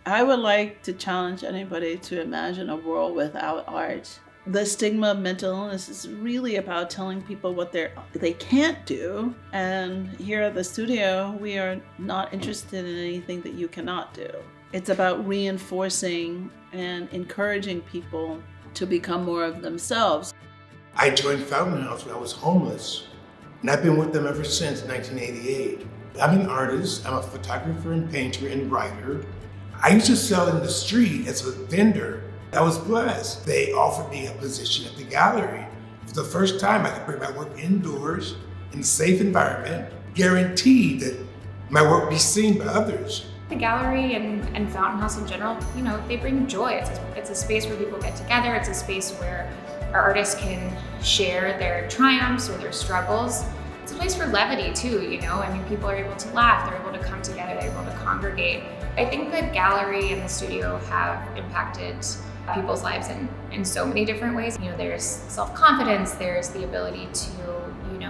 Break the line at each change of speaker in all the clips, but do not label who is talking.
I would like to challenge anybody to imagine a world without art. The stigma of mental illness is really about telling people what they can't do. And here at the studio, we are not interested in anything that you cannot do. It's about reinforcing and encouraging people to become more of themselves.
I joined Fountain House when I was homeless, and I've been with them ever since 1988. I'm an artist, I'm a photographer and painter and writer. I used to sell in the street as a vendor. I was blessed. They offered me a position at the gallery. For the first time, I could bring my work indoors in a safe environment, guaranteed that my work be seen by others.
The gallery and Fountain House in general, they bring joy. It's a space where people get together. It's a space where our artists can share their triumphs or their struggles. It's a place for levity too, people are able to laugh, they're able to come together, they're able to congregate. I think the gallery and the studio have impacted people's lives in so many different ways. There's self-confidence, there's the ability to,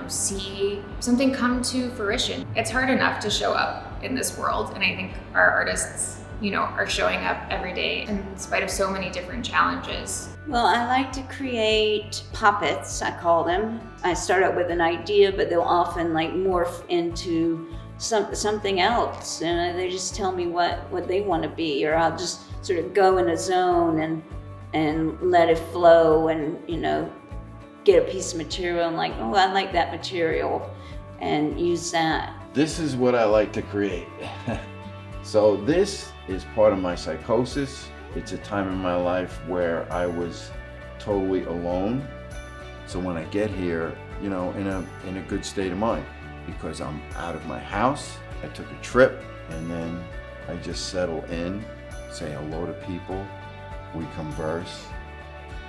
see something come to fruition. It's hard enough to show up in this world, and I think our artists, are showing up every day in spite of so many different challenges.
Well, I like to create puppets, I call them. I start out with an idea, but they'll often morph into something else, and they just tell me what they want to be, or I'll just sort of go in a zone and let it flow, and get a piece of material and I like that material, and use that.
This is what I like to create. So this is part of my psychosis. It's a time in my life where I was totally alone. So when I get here, in a good state of mind, because I'm out of my house. I took a trip, and then I just settle in, say hello to people, we converse,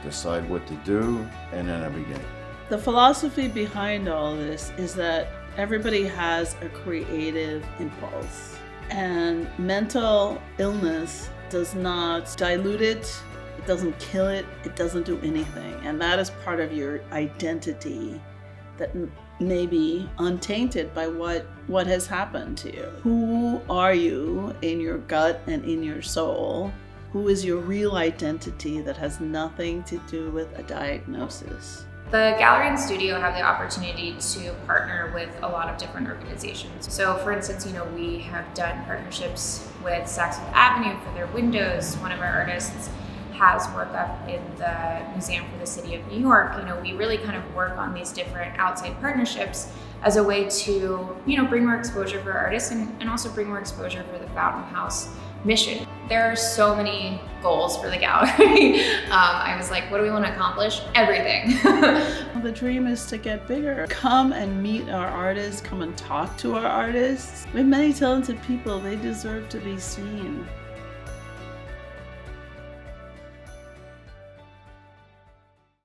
decide what to do, and then I begin.
The philosophy behind all this is that everybody has a creative impulse, and mental illness does not dilute it, it doesn't kill it, it doesn't do anything. And that is part of your identity that may be untainted by what has happened to you. Who are you in your gut and in your soul? Who is your real identity that has nothing to do with a diagnosis?
The gallery and studio have the opportunity to partner with a lot of different organizations. So for instance, we have done partnerships with Saks Fifth Avenue for their windows. One of our artists has work up in the Museum for the City of New York. We really kind of work on these different outside partnerships as a way to, bring more exposure for artists and also bring more exposure for the Fountain House mission. There are so many goals for the gallery. I was like, what do we want to accomplish? Everything.
The dream is to get bigger. Come and meet our artists, come and talk to our artists. We have many talented people, they deserve to be seen.